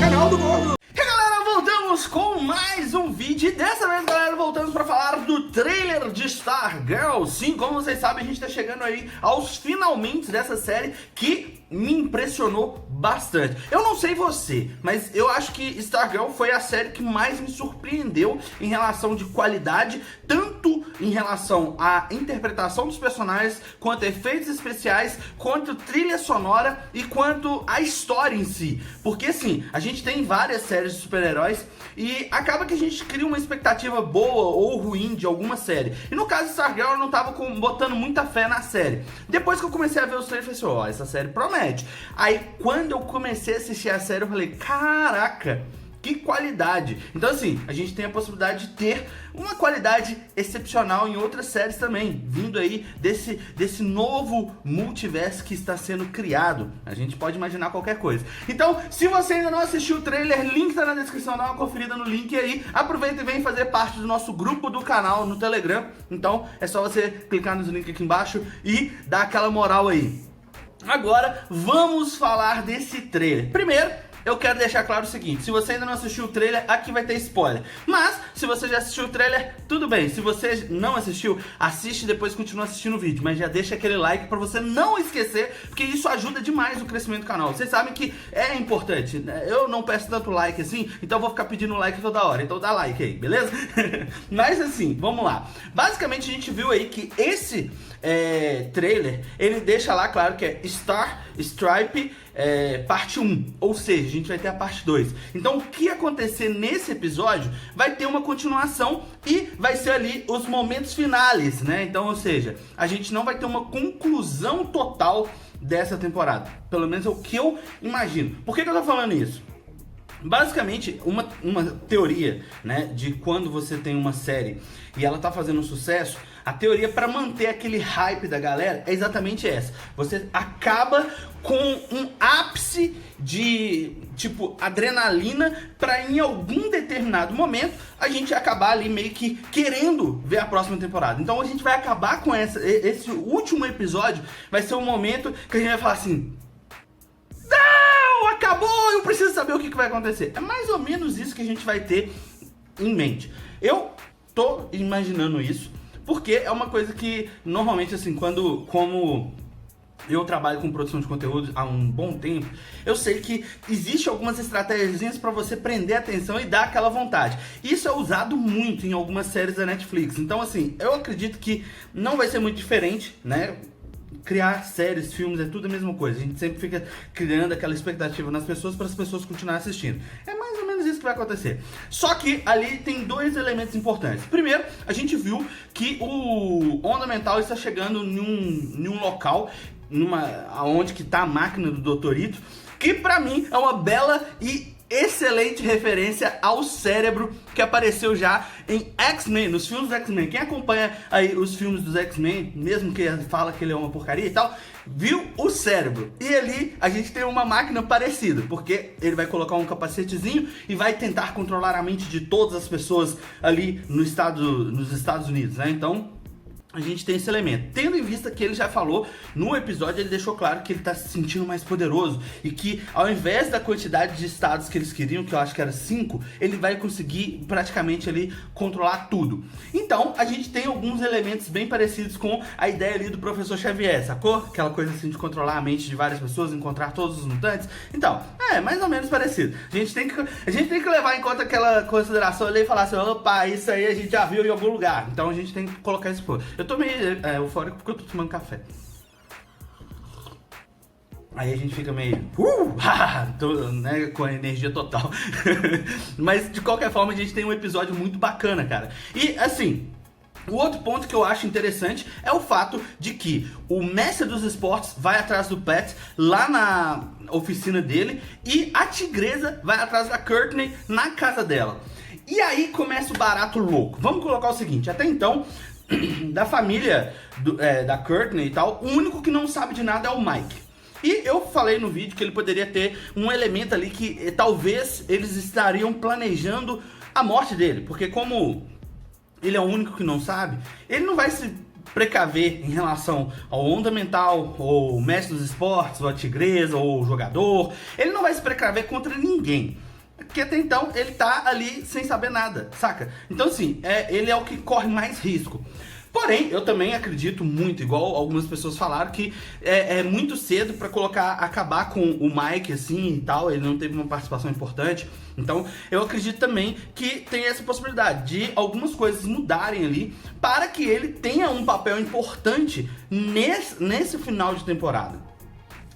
Canal do Gordo. E galera, voltamos com mais um vídeo. E dessa vez, galera, voltamos para falar do trailer de Stargirl. Sim, como vocês sabem, a gente tá chegando aí aos finalmente dessa série que me impressionou bastante. Eu não sei você, mas eu acho que Stargirl foi a série que mais me surpreendeu em relação de qualidade, tanto em relação à interpretação dos personagens, quanto efeitos especiais, quanto trilha sonora e quanto a história em si. Porque assim, a gente tem várias séries de super-heróis e acaba que a gente cria uma expectativa boa ou ruim de alguma série. E no caso de Stargirl, eu não tava botando muita fé na série. Depois que eu comecei a ver os trailers, eu falei assim, essa série promete. Aí quando eu comecei a assistir a série, eu falei, caraca, que qualidade! Então assim, a gente tem a possibilidade de ter uma qualidade excepcional em outras séries também, vindo aí desse novo multiverso que está sendo criado. A gente pode imaginar qualquer coisa. Então, se você ainda não assistiu o trailer, link tá na descrição, dá uma conferida no link aí. Aproveita e vem fazer parte do nosso grupo do canal no Telegram. Então, é só você clicar nos links aqui embaixo e dar aquela moral aí. Agora, vamos falar desse trailer. Primeiro, eu quero deixar claro o seguinte, se você ainda não assistiu o trailer, aqui vai ter spoiler. Mas, se você já assistiu o trailer, tudo bem. Se você não assistiu, assiste e depois continua assistindo o vídeo. Mas já deixa aquele like pra você não esquecer, porque isso ajuda demais no crescimento do canal. Vocês sabem que é importante, né? Eu não peço tanto like assim, então eu vou ficar pedindo like toda hora. Então dá like aí, beleza? Mas assim, vamos lá. Basicamente a gente viu aí que esse trailer, ele deixa lá claro que é Star Stripe parte 1, ou seja, a gente vai ter a parte 2. Então o que acontecer nesse episódio vai ter uma continuação e vai ser ali os momentos finais, né? Então, ou seja, a gente não vai ter uma conclusão total dessa temporada. Pelo menos é o que eu imagino. Por que eu tô falando isso? Basicamente, uma teoria, né, de quando você tem uma série e ela tá fazendo sucesso, a teoria para manter aquele hype da galera é exatamente essa. Você acaba com um ápice de, tipo, adrenalina para em algum determinado momento a gente acabar ali meio que querendo ver a próxima temporada. Então a gente vai acabar com esse último episódio, vai ser um momento que a gente vai falar assim... Acabou, eu preciso saber o que vai acontecer. É mais ou menos isso que a gente vai ter em mente. Eu tô imaginando isso porque é uma coisa que normalmente assim, como eu trabalho com produção de conteúdo há um bom tempo, eu sei que existe algumas estratégias para você prender a atenção e dar aquela vontade. Isso é usado muito em algumas séries da Netflix. Então assim, eu acredito que não vai ser muito diferente, né? Criar séries, filmes, é tudo a mesma coisa. A gente sempre fica criando aquela expectativa nas pessoas para as pessoas continuarem assistindo. É mais ou menos isso que vai acontecer. Só que ali tem dois elementos importantes. Primeiro, a gente viu que o Onda Mental está chegando em um local, onde que está a máquina do Dr. Ito, que pra mim é uma bela e excelente referência ao cérebro que apareceu já em X-Men, nos filmes do X-Men. Quem acompanha aí os filmes dos X-Men, mesmo que fala que ele é uma porcaria e tal, viu o cérebro. E ali a gente tem uma máquina parecida, porque ele vai colocar um capacetezinho e vai tentar controlar a mente de todas as pessoas ali nos Estados Unidos, né? Então a gente tem esse elemento. Tendo em vista que ele já falou no episódio, ele deixou claro que ele tá se sentindo mais poderoso e que ao invés da quantidade de estados que eles queriam, que eu acho que era 5, ele vai conseguir praticamente ali controlar tudo. Então a gente tem alguns elementos bem parecidos com a ideia ali do Professor Xavier, sacou? Aquela coisa assim de controlar a mente de várias pessoas, encontrar todos os mutantes. Então, é mais ou menos parecido. A gente tem que levar em conta aquela consideração ali e falar assim, opa, isso aí a gente já viu em algum lugar. Então a gente tem que colocar isso por... Eu tô meio eufórico porque eu tô tomando café. Aí a gente fica meio... né, com a energia total. Mas de qualquer forma a gente tem um episódio muito bacana, cara. E assim... O outro ponto que eu acho interessante é o fato de que o mestre dos esportes vai atrás do Pat lá na oficina dele e a tigresa vai atrás da Courtney na casa dela. E aí começa o barato louco. Vamos colocar o seguinte, até então... da família da Courtney e tal, o único que não sabe de nada é o Mike. E eu falei no vídeo que ele poderia ter um elemento ali que talvez eles estariam planejando a morte dele, porque como ele é o único que não sabe, ele não vai se precaver em relação ao Onda Mental, ou mestre dos esportes, ou a tigresa, ou o jogador. Ele não vai se precaver contra ninguém. Porque até então ele tá ali sem saber nada, saca? Então assim, ele é o que corre mais risco. Porém, eu também acredito muito, igual algumas pessoas falaram, que é muito cedo pra acabar com o Mike, assim, e tal. Ele não teve uma participação importante. Então, eu acredito também que tem essa possibilidade de algumas coisas mudarem ali para que ele tenha um papel importante nesse final de temporada.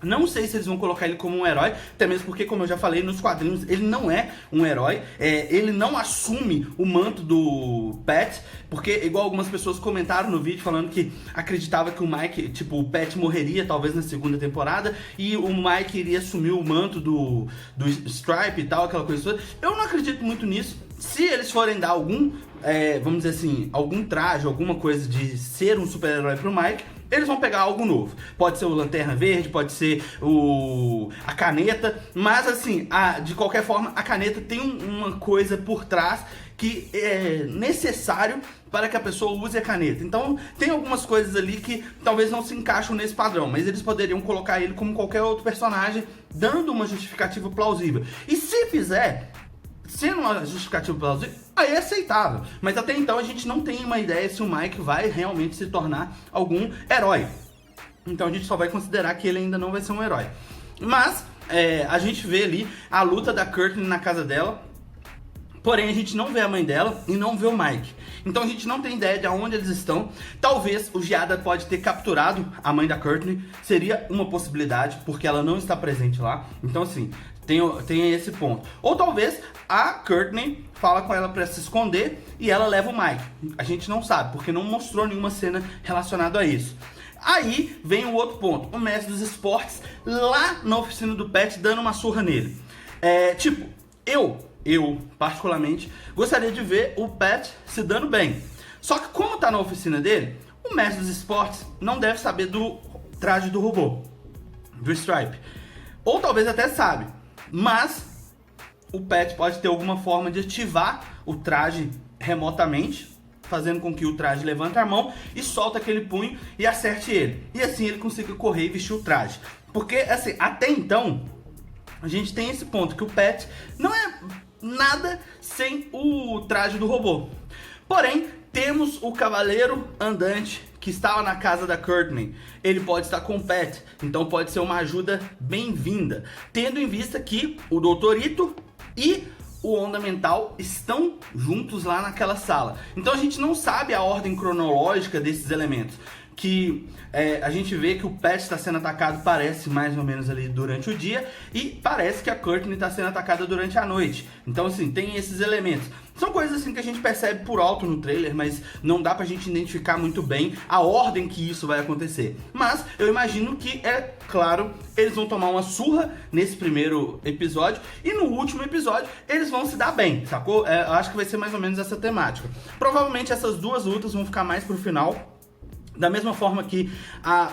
Não sei se eles vão colocar ele como um herói, até mesmo porque, como eu já falei, nos quadrinhos ele não é um herói, ele não assume o manto do Pat, porque igual algumas pessoas comentaram no vídeo falando que acreditava que o Mike, tipo, o Pat morreria talvez na segunda temporada e o Mike iria assumir o manto do Stripe e tal, aquela coisa toda. Eu não acredito muito nisso. Se eles forem dar algum, vamos dizer assim, algum traje, alguma coisa de ser um super-herói pro Mike, eles vão pegar algo novo. Pode ser o Lanterna Verde, pode ser a caneta, mas assim, de qualquer forma, a caneta tem uma coisa por trás que é necessário para que a pessoa use a caneta. Então, tem algumas coisas ali que talvez não se encaixam nesse padrão, mas eles poderiam colocar ele como qualquer outro personagem, dando uma justificativa plausível. E se fizer, sendo uma justificativa plausível, aí é aceitável. Mas até então a gente não tem uma ideia se o Mike vai realmente se tornar algum herói. Então a gente só vai considerar que ele ainda não vai ser um herói. Mas a gente vê ali a luta da Courtney na casa dela. Porém a gente não vê a mãe dela e não vê o Mike. Então a gente não tem ideia de onde eles estão. Talvez o Giada pode ter capturado a mãe da Courtney. Seria uma possibilidade, porque ela não está presente lá. Então assim, tem esse ponto. Ou talvez a Courtney fala com ela pra se esconder e ela leva o Mike. A gente não sabe, porque não mostrou nenhuma cena relacionada a isso. Aí vem o outro ponto. O mestre dos esportes lá na oficina do Pat dando uma surra nele. Tipo, eu particularmente gostaria de ver o Pat se dando bem. Só que como tá na oficina dele, o mestre dos esportes não deve saber do traje do robô, do Stripe. Ou talvez até sabe, mas o Pat pode ter alguma forma de ativar o traje remotamente, fazendo com que o traje levante a mão e solta aquele punho e acerte ele. E assim ele consiga correr e vestir o traje. Porque assim, até então, a gente tem esse ponto que o Pat não é nada sem o traje do robô. Porém, temos o Cavaleiro Andante que estava na casa da Courtney. Ele pode estar com o Pat, então pode ser uma ajuda bem-vinda. Tendo em vista que o Dr. Ito e o Onda Mental estão juntos lá naquela sala. Então a gente não sabe a ordem cronológica desses elementos. Que a gente vê que o Pat está sendo atacado, parece mais ou menos ali durante o dia, e parece que a Courtney está sendo atacada durante a noite. Então assim, tem esses elementos. São coisas assim que a gente percebe por alto no trailer, mas não dá pra gente identificar muito bem a ordem que isso vai acontecer. Mas eu imagino que, claro, eles vão tomar uma surra nesse primeiro episódio, e no último episódio eles vão se dar bem, sacou? Eu acho que vai ser mais ou menos essa temática. Provavelmente essas duas lutas vão ficar mais pro final. Da mesma forma que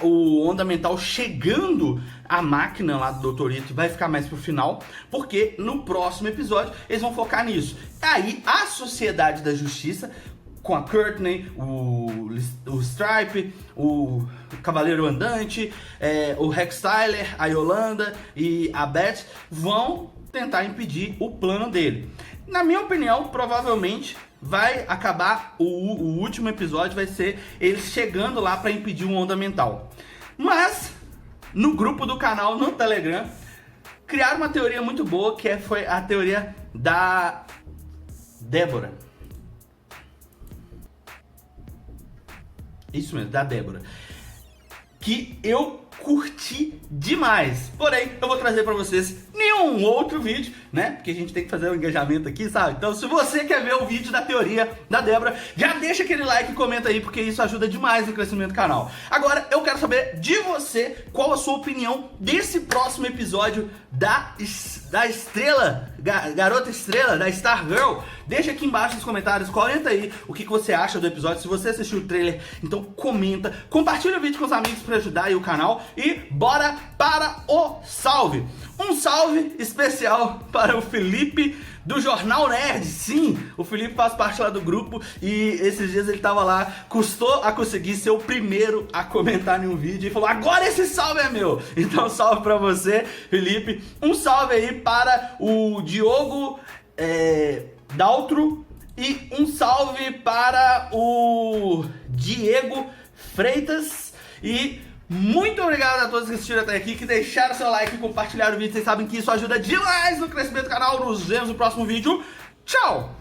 o Onda Mental chegando à máquina lá do Dr. Ito vai ficar mais pro final, porque no próximo episódio eles vão focar nisso. Aí a Sociedade da Justiça, com a Courtney, o Stripe, o Cavaleiro Andante, o Rex Tyler, a Yolanda e a Beth vão tentar impedir o plano dele. Na minha opinião, provavelmente vai acabar, o último episódio vai ser eles chegando lá para impedir o Onda Mental. Mas, no grupo do canal, no Telegram, criaram uma teoria muito boa, que foi a teoria da Débora. Isso mesmo, da Débora. Que eu curti demais. Porém, eu vou trazer pra vocês nenhum outro vídeo, né? Porque a gente tem que fazer um engajamento aqui, sabe? Então, se você quer ver o vídeo da teoria da Débora, já deixa aquele like e comenta aí, porque isso ajuda demais no crescimento do canal. Agora, eu quero saber de você qual a sua opinião desse próximo episódio da Estrela, Garota Estrela, da Stargirl. Deixa aqui embaixo nos comentários, comenta aí o que você acha do episódio. Se você assistiu o trailer, então comenta, compartilha o vídeo com os amigos para ajudar aí o canal. E bora para o salve! um salve especial para o Felipe do Jornal Nerd. Sim, o Felipe faz parte lá do grupo e esses dias ele tava lá, custou a conseguir ser o primeiro a comentar em um vídeo e falou: agora esse salve é meu. Então salve pra você, Felipe. Um salve aí para o Diogo Daltro e um salve para o Diego Freitas. E muito obrigado a todos que assistiram até aqui, que deixaram seu like e compartilharam o vídeo. Vocês sabem que isso ajuda demais no crescimento do canal. Nos vemos no próximo vídeo. Tchau!